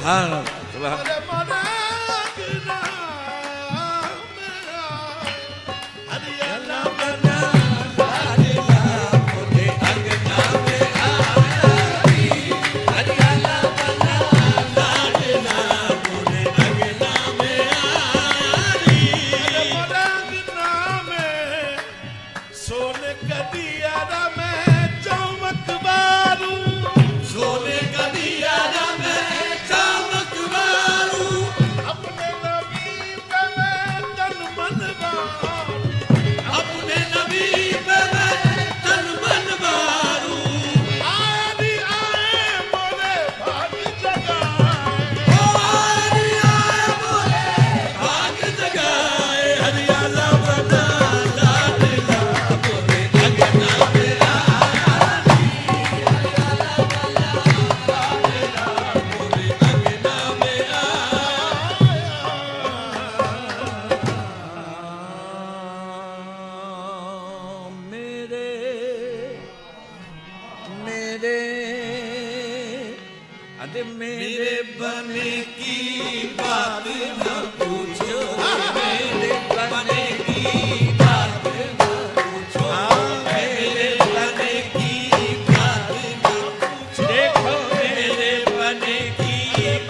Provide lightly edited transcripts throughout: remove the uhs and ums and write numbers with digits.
सुभान सुभान। मेरे बने की बात न पूछो, मेरे बने की बात न पूछो, मेरे बने की बात न पूछो, देखो मेरे बने की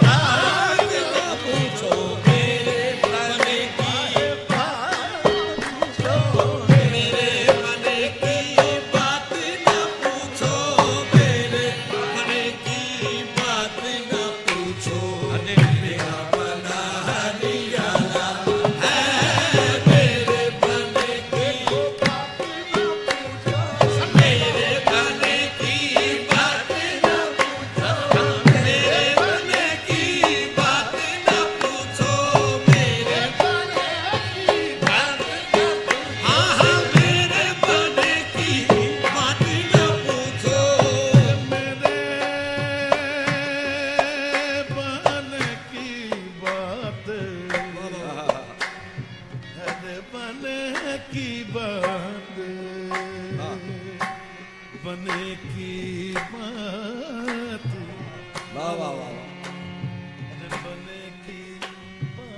बात न पूछो, मेरे बने की बात पूछो, मेरे बने की बात न पूछो, मेरे बने की बात न पूछो, मेरा बना हरियाणा है, मेरे बने की बात न पूछो, मेरे बने की बात न पूछो, मेरे बने की बात न पूछो, मेरे बने की बात न पूछो, हाँ हाँ मेरे बने की बात न पूछो, मेरे बन की बात, अरे बन की बात, बने की बात, वाह वाह वाह। अरे बने की बात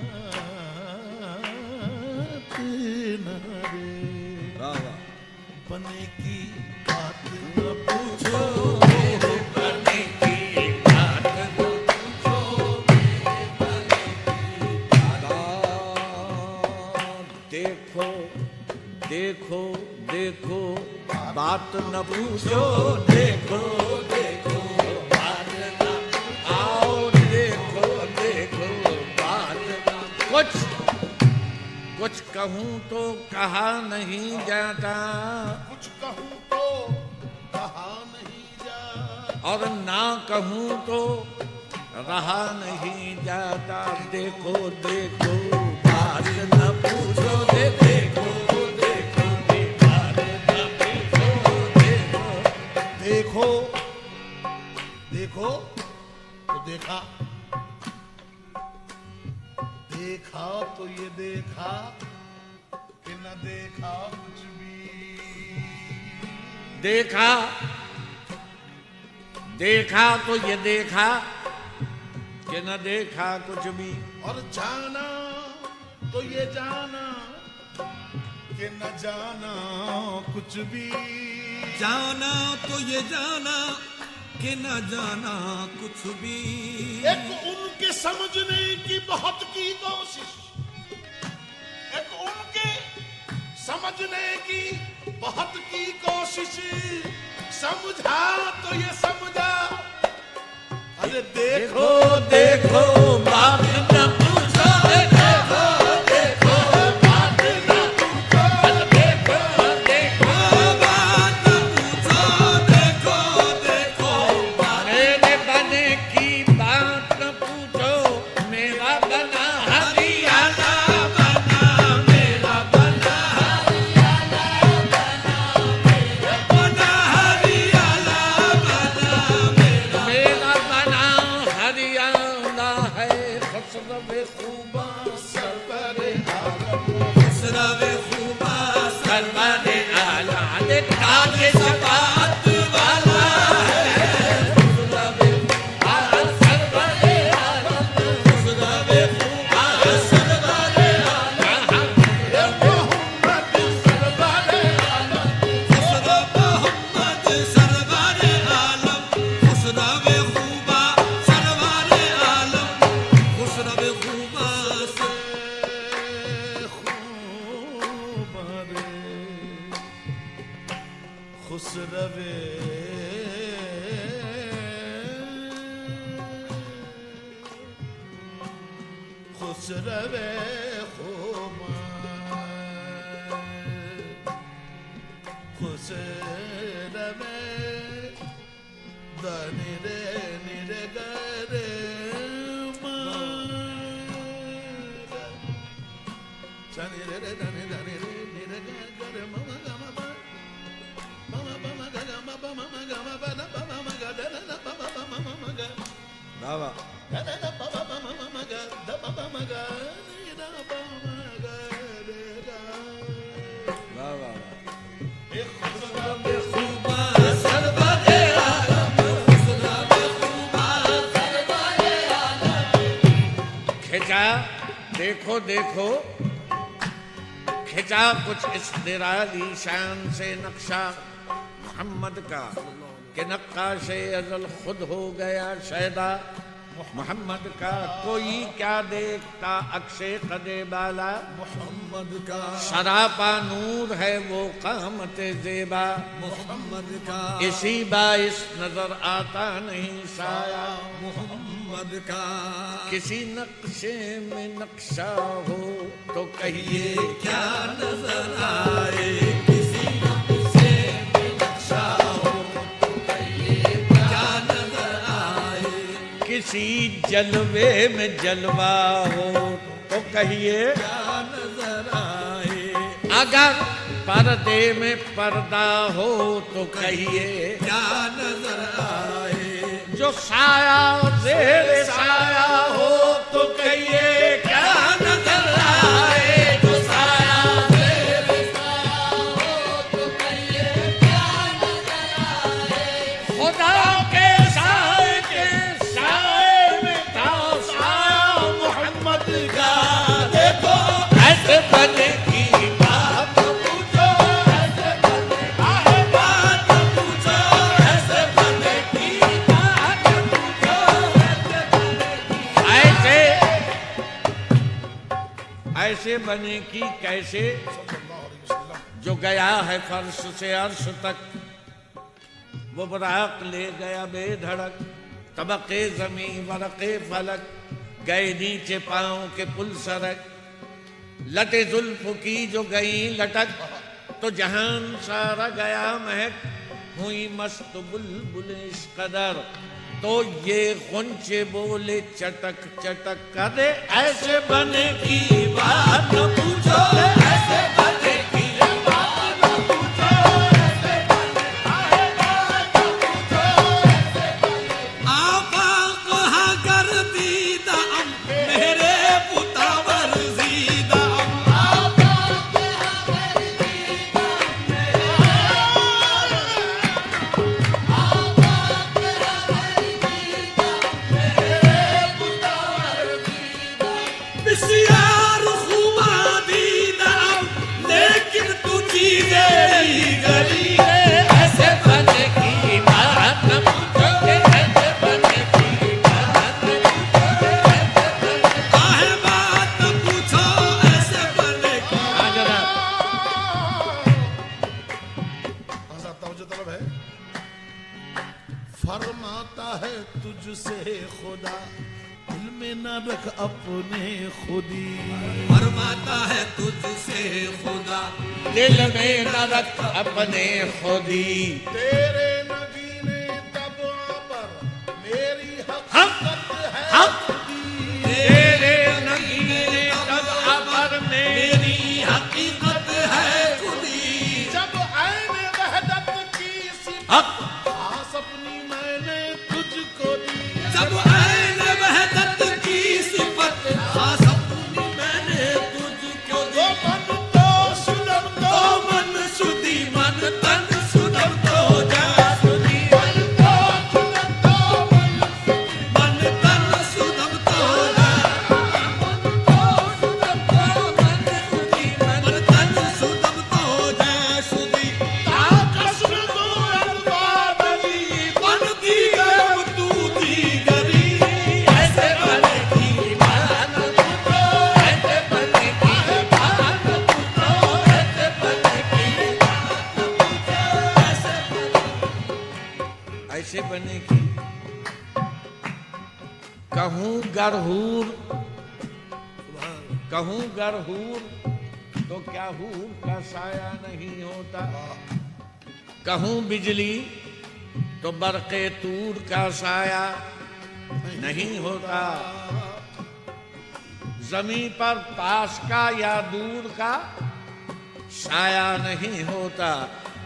न रे, वाह वाह। बने की बात न पूछो, मेरे बने की बात न पूछो, मेरे बने देखो देखो देखो बात न पूछो, देखो देखो बात न आओ, देखो देखो बात न कुछ कहूँ तो कहा नहीं जाता, कुछ कहूँ तो कहा नहीं जा, और ना कहूँ तो रहा नहीं जाता, देखो देखो बात न पूछो, देखो देखो बात न पूछो, देखो देखो देखो तो देखा, देखा तो ये देखा कि न देखा कुछ भी, देखा देखा तो ये देखा कि न देखा कुछ भी, और जाना तो ये जाना कि न जाना कुछ भी, जाना तो ये जाना कि न जाना कुछ भी, एक उनके समझने की बहुत की कोशिश, एक उनके समझने की बहुत की कोशिश, समझा तो ये समझा, अरे देखो देखो बात न पूछो, देखो देखो बात न पूछो, देखो देखो बात न पूछो, देखो देखो मेरे बने की बात न पूछो, मेरा बना हरियाणा बना, मेरा बना हरियाणा बना, मेरा बना हरियाणा बना, मेरा मेरा बना हरियाणा है, फसलवे खूबा सरवरे आलम, सरवे खूबा सरवरे आला दे ताजे बात वाला है, फसलवे आला सरवरे आला खुश रवे खुश रवे धनि रे निरे गरे शनि रे रे धनि धनि रे निरे गरे मम गम मम बम गम बम गम बम बम ग द बम बम ग बाबा द बम बम ग द बम ग नि द बम ग रे गा बाबा एक खूबा सर्वदे आलम हुस्न खूबा सर्वदे आलम। खिंचा देखो देखो खिंचा कुछ इस निराली शान से नक्शा मोहम्मद का कि नक्काशे अजल खुद हो गया शैदा मोहम्मद का। कोई क्या देखता अक्षय कदे बाला मोहम्मद का सरापा नूर है वो कामत जेबा मोहम्मद का इसी बाइस नजर आता नहीं साया मोहम्मद का किसी नक्शे में नक्शा हो तो कहिए क्या नजर आए किसी नक्शे में नक्शा हो तो कहिए क्या नजर आए। किसी जलवे में जलवा हो तो कहिए क्या नजर आए। अगर पर्दे में पर्दा हो तो कहिए क्या नजर आए। जो साया जेर साया हो तो कहिए क्या नजर आए। जो साया जेर साया हो तो कहिए क्या नजर आए। खुदा के साए में था साया मोहम्मद का। देखो ऐसे बने की बात पूछो ऐसे बने की बात पूछो ऐसे बने की बात पूछो ऐसे बने की ऐसे बने की कैसे जो गया है फर्श से अर्श तक वो बराक ले गया बेधड़क तबके जमी वरक़े फलक गए नीचे पांव के पुल सरक लटे जुल्फ की जो गई लटक तो जहान सारा गया महक हुई मस्त बुलबुल इस कदर तो ये गुंचे बोले चटक चटक करे ऐसे बने की बात न पूछो ऐसे बने की बात न पूछो ऐसे बने की बात न पूछो ऐसे बने आपा कहा कर दीदा मेरे पुतावर जीदा आपा कहा कर दीदा बिसियार खुमा दीदा लेकिन तू चीजें गली ऐसे बने की बात न पूछो ऐसे बने की बात न पूछो ऐसे बने आहे बात न पूछो ऐसे बने की। हाँ जनाब तवज्जो तलब है फरमाता है तुझसे खुदा दिल में न रख अपने खुदी फरमाता है तुझसे खुदा दिल में न रख अपने खुदी तेरे नबी ने तबआ पर मेरी हम हकीकत है हम खुदी। तेरे नबी ने तब अबर में मेरी हकीकत है खुदी। जब ऐन वहदत की सिफत हक खास अपनी मैंने तुझको दी जब ऐन वहदत की सिफत खास अपनी मैंने तुझको दी। मन तो सुलभ तो तो मन सुधी मन तन सुधम तो जा सुधी मन तो सुलभ तो मन तन सुधम तो जा मन तन सुधम तो जा सुधी कसर दूर बादली मन दी गम तू दी गरी ऐसे बने की बात न पूछो ऐसे बने की बात न पूछो ऐसे बने की बात न पूछो ऐसे बने की कहूँ गरहूर कहूं गर हूर तो क्या हूर का साया नहीं होता, कहूं बिजली तो बरक़े तूर का साया नहीं होता, जमीन पर पास का या दूर का साया नहीं होता।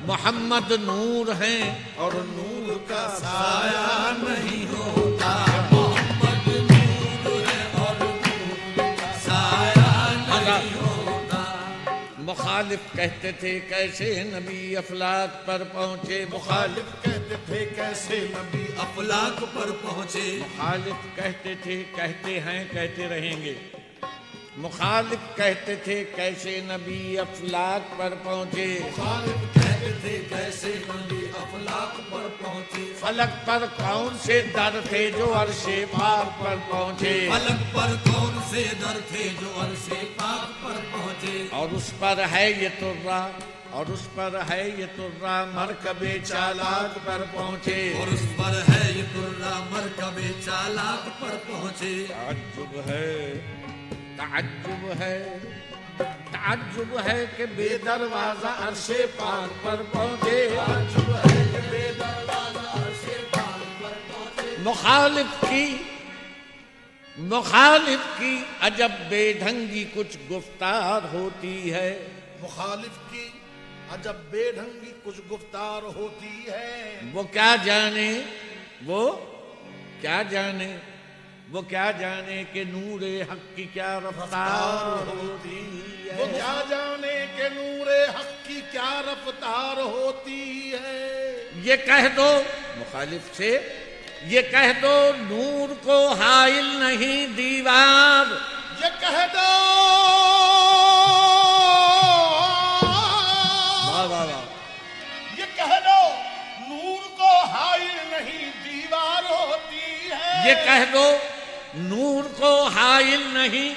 मोहम्मद नूर हैं और नूर का साया नहीं होता। मोहम्मद नूर है और नूर का साया नहीं होता। मुखालिफ कहते थे कैसे नबी अफलाक पर पहुंचे, मुखालिफ कहते थे कैसे नबी अफलाक पर पहुंचे। मुखालिफ कहते थे, कहते हैं, कहते रहेंगे। मुखालिफ कहते थे कैसे नबी अफलाक पर पहुंचे, मुखालिफ कहते थे कैसे नबी अफलाक पर पहुंचे। फलक पर कौन से दर थे जो अर्शे पाक पर पहुंचे, फलक पर कौन से दर थे जो अर्शे पाक पर पहुंचे। और उस पर है ये तुर्रा, और उस पर है ये तुर्रा मरकबे चालाक पर पहुंचे। और उस पर है ये तुर्रा मरकबे चालाक पर पहुंचे। ताज्जुब है, ताज्जुब है, ताज्जुब है कि बेदरवाजा अर्शे पाक पर पहुंचे। मुखालिफ की अजब बेढंगी कुछ गुफ्तार होती है, मुखालिफ की अजब बेढंगी कुछ गुफ्तार होती है। वो क्या जाने, वो क्या जाने, वो क्या जाने कि नूरे हक की क्या रफ्तार होती है। वो क्या जाने के नूरे हक की क्या रफ्तार होती है। ये कह दो मुखालिफ से, ये कह दो नूर को हाइल नहीं दीवार, ये कह दो, वाह वाह वाह, ये कह दो नूर को हाइल नहीं दीवार होती है। ये कह दो नूर को हाइल नहीं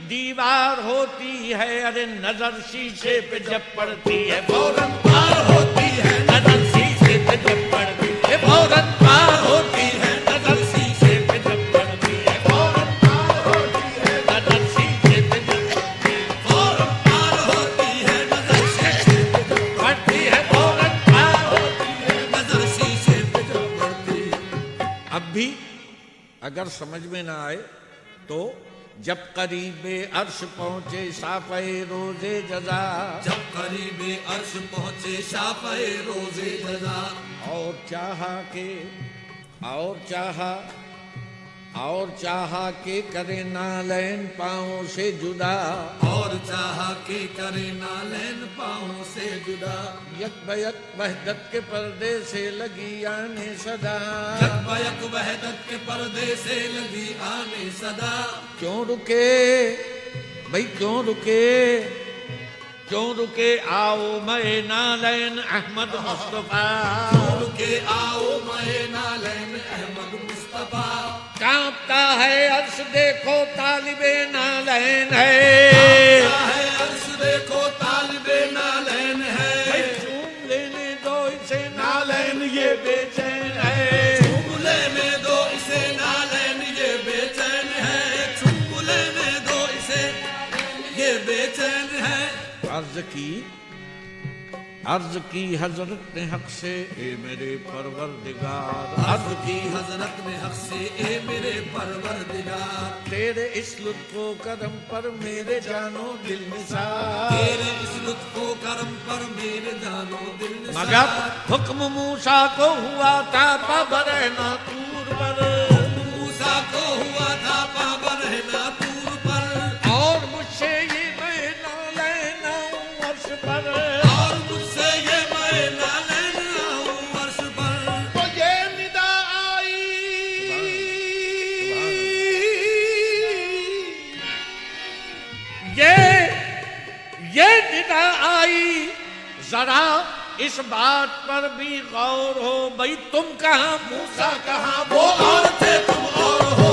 दीवार होती है। अरे नजर शीशे पे जब पड़ती है फौरन पार होती है, नजर शीशे पे जब पड़ती है फौरन पार होती है, नजर शीशे पे जब पड़ती है फौरन पार होती है, नजर शीशे पे जब पड़ती है फौरन पार होती है, नजर शीशे पे जब पड़ती है फौरन पार होती है। नजर शीशे पे जब पड़ती है। अब भी अगर समझ में ना आए तो जब करीबे अर्श पहुंचे शाफ़े रोजे जजा, जब करीबे अर्श पहुंचे शाफ़े रोजे जजा। और चाहा के, और चाहा, और चाहा के करे नालैन पाँव से जुदा, और चाहा के करे नालैन पाँव से जुदा। यक बयक वहदत के पर्दे से लगी आने सदा, यकबयक वहदत के पर्दे से लगी आने सदा। क्यों रुके भाई, क्यों रुके, क्यों रुके, आओ मैं नालैन अहमद मुस्तफा, क्यों के आओ मैं नालैन अहमद मुस्तफा। कांपता है अर्श देखो तालिबे नालैन है, कांपता है अर्श देखो तालिबे नालैन है। भाई चूम लेने दो इसे नालैन ये बेचैन है, चूम लेने दो इसे नालैन ये बेचैन है। चूम लेने दो इसे ये बेचैन है। अर्ज की हजरत ने हक से ए मेरे परवरदिगार, अर्ज की हजरत ने हक से ए मेरे परवरदिगार। तेरे इस लुत्फो करम पर मेरे जानो दिल निसार, तेरे इस लुत्फो करम पर मेरे जानो दिल निसार। मगर हुक्म मूसा को हुआ था पाबरहना तूर पर, मूसा को हुआ था पाबरहना तूर पर। और मुझसे ये मैं नालैन आऊं अर्श पर, और मुझसे ये मैं नालैन आऊं अर्श पर। तो ये निदा आई, ये निदा आई, जरा इस बात पर भी गौर हो, भाई तुम कहाँ मूसा कहाँ, वो और थे तुम और हो।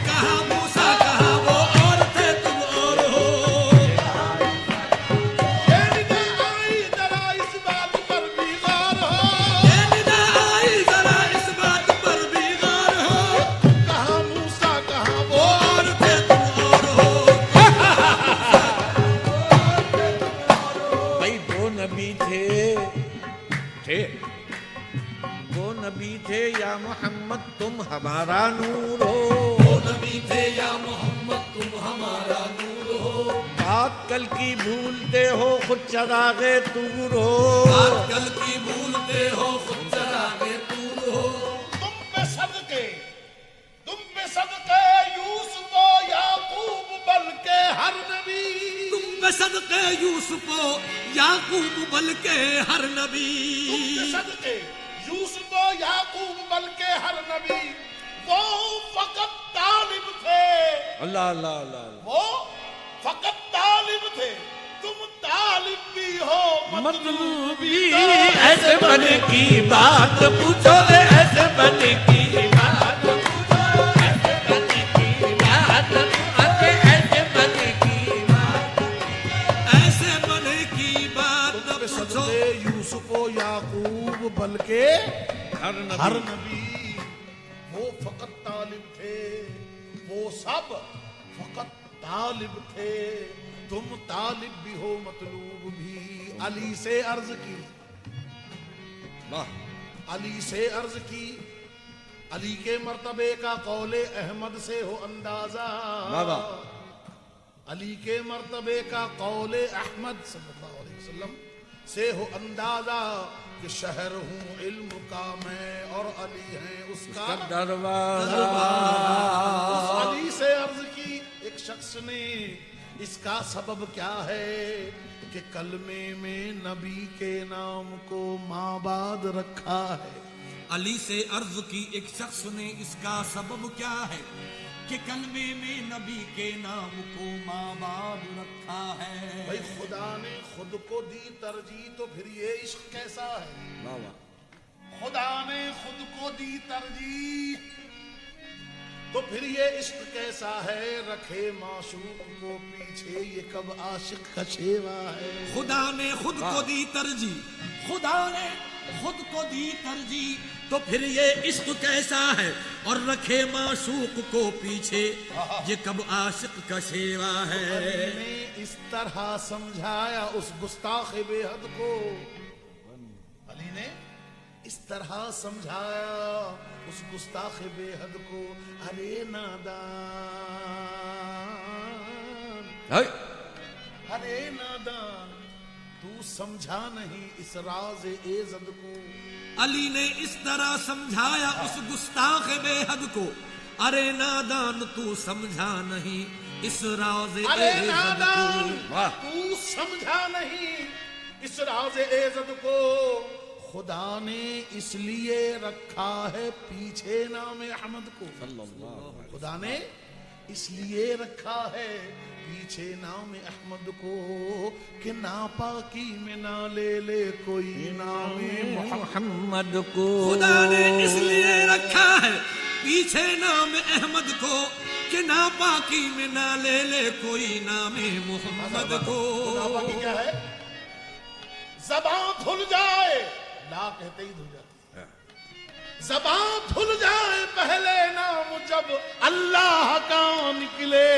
कहाँ मूसा कहाँ वो और थे तुम और हो। ये निदा आई, जरा इस बात पर भी गौर हो। ये निदा नबी थे वो नबी थे या मोहम्मद तुम हमारा नूर हो। वो नबी थे या मोहम्मद तुम हमारा नूर हो। बात कल की भूलते हो खुद चरागे तूर हो। बात कल की भूलते हो खुद चरागे तूर हो। तुम पे सदके यूसुफ याकूब बल्कि हर नबी। तुम पे सदके यूसुफ याकूब बल्कि हर नबी। तुम पे सदके यूसुफ याकूब बल्कि हर नबी। वो फकत तालिब थे। अल्लाह अल्लाह अल्लाह वो फकत तालिब थे तुम तालिब भी हो मतलूबी। ऐसे बने की बात पूछो रे ऐसे बने की बात पूछो। ऐसे बने की बात पूछो। ऐसे बने की बात ऐसे बने की बात पूछो। यूसुफ याकूब बल्कि हर नबी। वो फकत तालिब थे वो सब फकत तालिब थे तुम तालिब भी हो मतलूब भी। अली से अर्ज की अली के मर्तबे का कौले अहमद से हो अंदाजा। अली के मर्तबे का कौले अहमद सल्लल्लाहु अलैहि वसल्लम से हो अंदाजा कि शहर हूँ इल्म का मैं और अली है उसका दरबार। उस अली से अर्ज की एक शख्स ने इसका सबब क्या है कि कलमे में नबी के नाम को माबाद रखा है। अली से अर्ज की एक शख्स ने इसका सबब क्या है कि कलमे में नबी के नाम को माबाद रखा है। भाई खुदा ने खुद को दी तरजीह तो फिर ये इश्क कैसा है। खुदा ने खुद को दी तरजीह तो फिर ये इश्क कैसा है। रखे माशूक को पीछे ये कब आशिक का शेवा है। खुदा ने खुद को दी तरजीह। खुदा ने खुद को दी तरजीह तो फिर ये इश्क कैसा है। और रखे माशूक को पीछे ये कब आशिक का शेवा है। अली ने इस तरह समझाया उस गुस्ताख बेहद को। अली ने इस तरह समझाया उस गुस्ताख बेहद को। अरे नादान अरे नादान तू समझा नहीं इस राज एज़द को। अली ने इस तरह समझाया उस गुस्ताख बेहद को। अरे नादान तू समझा नहीं इस राज अरे एज़द नादान को। तू समझा नहीं इस राज एज़द को। खुदा ने इसलिए रखा है पीछे नाम अहमद को। खुदा ने इसलिए रखा है पीछे नाम अहमद को कि नापाकी में ना ले कोई नाम मोहम्मद को। खुदा ने इसलिए रखा है पीछे नाम अहमद को कि नापाकी में ना ले कोई नाम मोहम्मद को। नापाकी क्या है। ज़बान धुल जाए ला कहते ही धुल जाती है। ज़बान धुल जाए पहले नाम जब अल्लाह का निकले।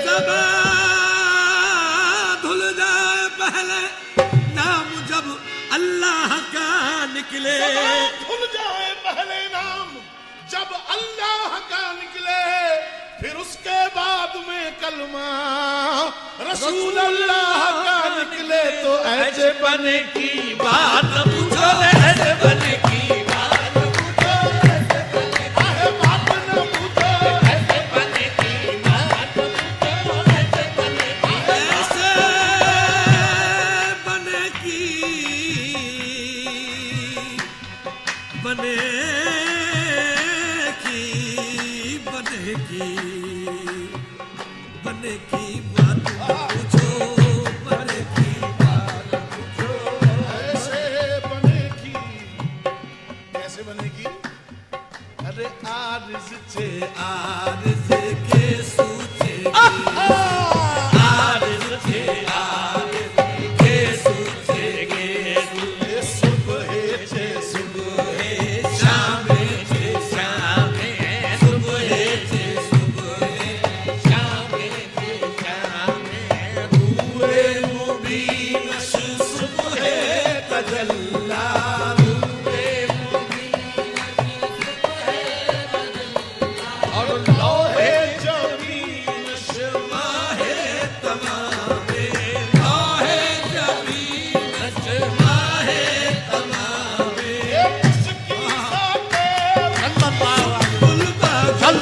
ज़बान धुल जाए पहले नाम जब अल्लाह का निकले। ज़बान धुल जाए पहले नाम जब अल्लाह का निकले। फिर उसके बाद में कलमा रसूल अल्लाह का निकले। तो ऐसे बने की बात पूछो रे ऐसे बने की बात पूछो। ऐसे बने बात न पूछो। ऐसे बने की बात पूछो। ऐसे बने की ऐसे बने की बने की बने की बने की बात पूछो। बने की बात पूछो। ऐसे बनेगी कैसे बनेगी। अरे आरिज़ छे आरज़ के सूचे आरज़ थे आरज़ के सूचे के सुबह छे सुबह शाम थे शाम सुबह थे सुबह शाम थे शाम हुए मुबीन सुबह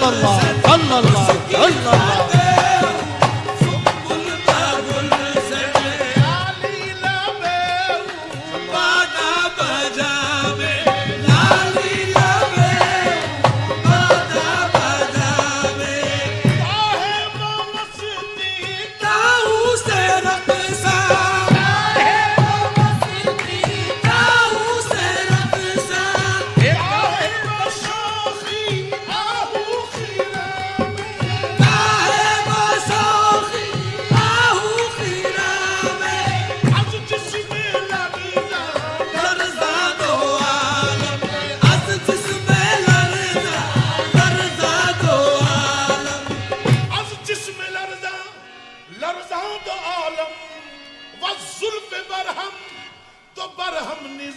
सल्लल्लाह सल्लल्लाह सल्लल्लाह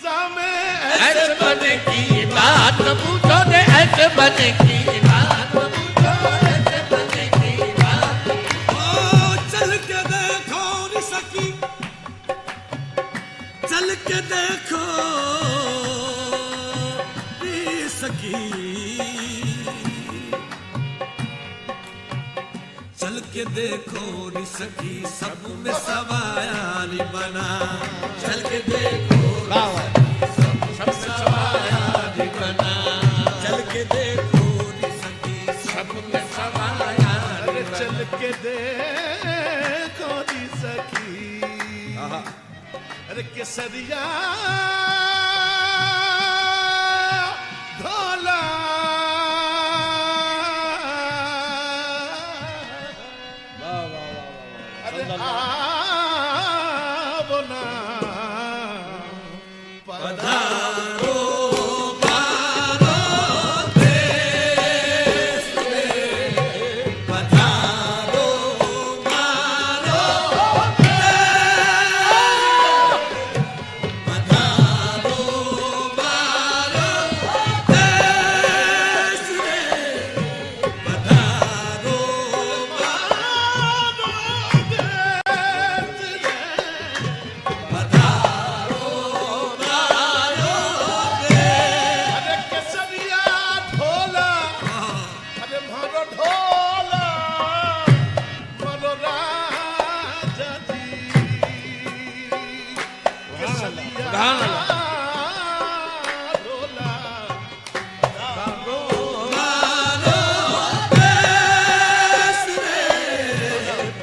ऐसे बने की बात पूछो ने ऐसे बने की बात पूछो ऐसे बने की बात ओ चल के देखो नी सकी चल के देखो नी सकी चल के देखो नी सकी सब में सवाल बना चल के देखो चल के देखो दी सखी अरे केसरिया धोला अरे बोला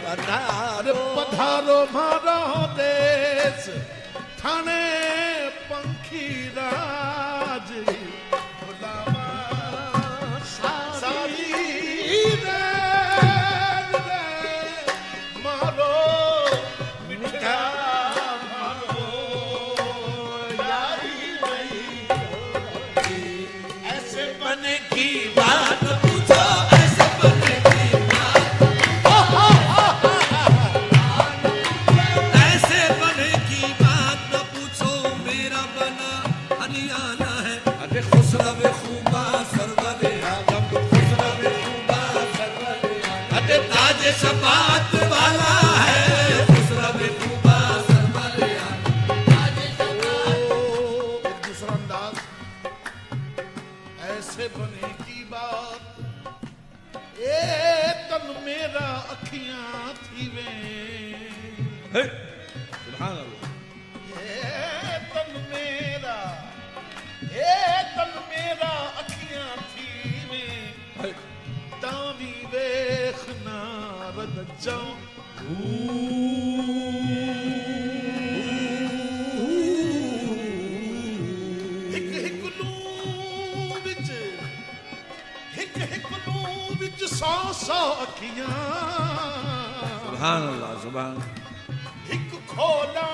पधारो पधारो मारो देश थाने पंखी राज सारी मारो मिठा मारो यारी नहीं ऐसे बने की बात पूछो ऐसे बने की ऐसे बने की बात न पूछो मेरा बना हरियाणा है अरे खुसरवे खूबा सरवरे आलम खुसरवे खूबा सरवरे अरे ताज शबात वाला है खुसरवे खूबा सरवरे ताज शबात एक दूसरा अंदाज ऐसे बने की बात ए तन मेरा अखियां थी वे सुभान अल्लाह तन मेरा अखियां थी में तावी वेखना रद जाऊं हिक हिक नू विच सौ सौ अखियां सुभान अल्लाह सुभान एक खोला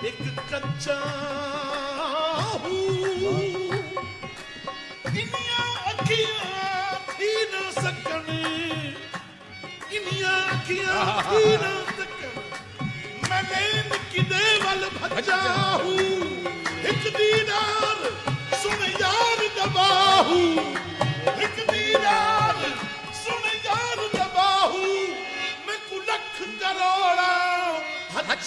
एक कच्चा इनिया अखियां थी न सकन इनिया अखियां थी न सकन मैं किदे वल भजा हूँ एक दीदार सुन यार दबाहू एक दीदार सुन यार दबाहू मैं कुलख करोड़ा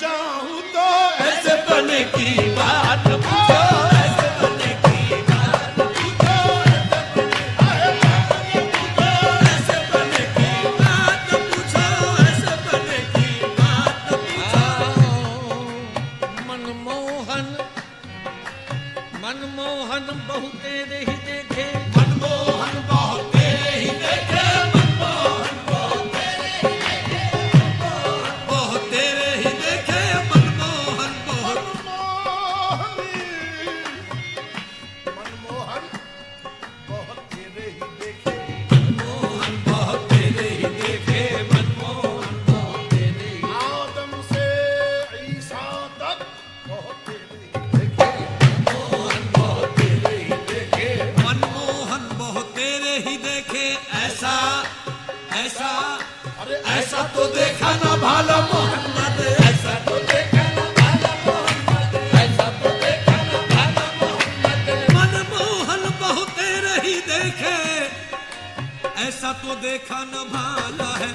चाहूं तो ऐसे बने की बात पूछो ऐसे बने की बात पूछो ऐसे बने की बात पूछो मनमोहन मनमोहन बहु तेरे ही देखे, मनमोहन बहुत तेरे ही देखे, मनमोहन बहुत तेरे ही देखे, बहुत तेरे ही देखे, मनमोहन बहुत मनमोहन बहुत तेरे ही देखे, मनमोहन बहुत तेरे ही देखे, मनमोहन बहुत तेरे ही आदम से ईसा तक बहुत तेरे ही देखे, मनमोहन बहुत तेरे ही देखे, मनमोहन बहुत तेरे ही देखे, ऐसा ऐसा अरे ऐसा तो देखा ना भाला मोहम्मद, ऐसा तो देखा ना भाला मोहम्मद, ऐसा तो देखा ना भाला मोहम्मद, मनमोहन बहुत तेरे ही देखे, ऐसा तो देखा न भाला है,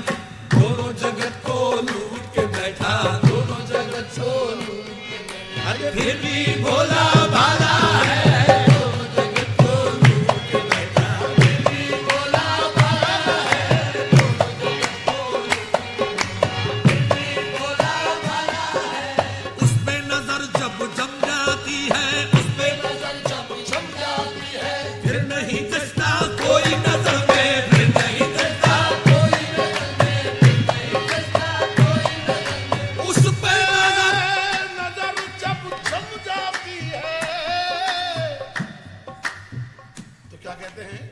दोनों जगत को लूट के बैठा, दोनों जगत को लूट के बैठा, अरे फिर भी भोला भाला है, दोनों जगत को लूट के बैठा, फिर भी भोला भाला है, दोनों जगत को लूट के बैठा, फिर भी भोला भाला है। उस पे नजर जब जम जाती है, उस पे नजर जब जम जाती है, फिर नहीं जचता कोई नजर में, फिर नहीं जचता कोई नजर में, फिर नहीं जचता कोई नजर में, उस पे नजर जब जम जाती है तो क्या कहते हैं,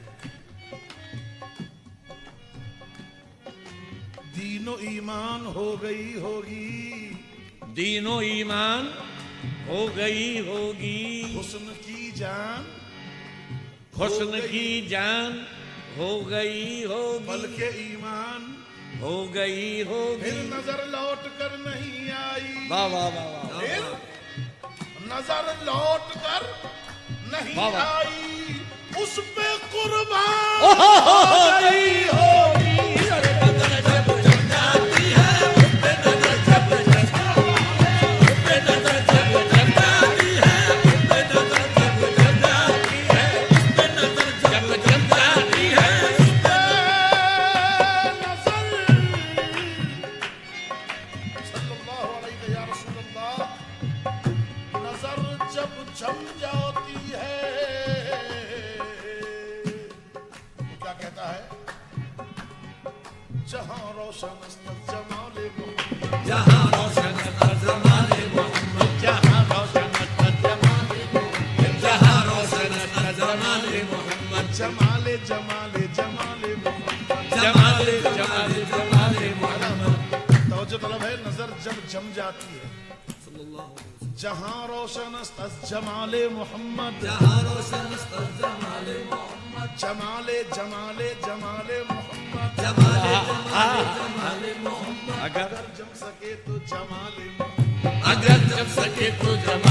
दीनो ईमान हो गई होगी, दीनो ईमान हो गई होगी, हुस्न की जान हुस्न की जान हो गई होगी, बल्कि ईमान हो गई होगी। फिर नजर लौट कर नहीं आई, वाह वाह वाह वाह, फिर नजर लौट कर नहीं वाह वाह। आई, उस पे कुर्बान हो हो गई होगी। अरे नजर जब जम जाती है, उस पे नजर जब जम जाती है, उस पे नजर जब जम जाती है, उस पे नजर जब जम जाती है, उस पे नजर जब जम जाती है, उस पे नजर सल्लल्लाहु अलैहि या रसूलल्लाह, नजर जब जम जाती है तो क्या कहता है, जहां रोशन जमाले मोहम्मद, जहां रोशन जमाले मोहम्मद, जहां रोशन जमाले मोहम्मद, जहां रोशन जमाले मोहम्मद, जमाले जमाले जमाले मोहम्मद, जमाले जमाले जमाले मोहम्मद, तवज्जो तलब है, नजर जब जम जाती है, जहां रोशन जमाले मोहम्मद, जहां रोशन जमाले मोहम्मद, जमाले जमाले जमाले मोहम्मद, जमाले जमाले जमाले मोहम्मद, अगर जम सके तो जमाले मोहम्मद, अगर जम सके तो जमाले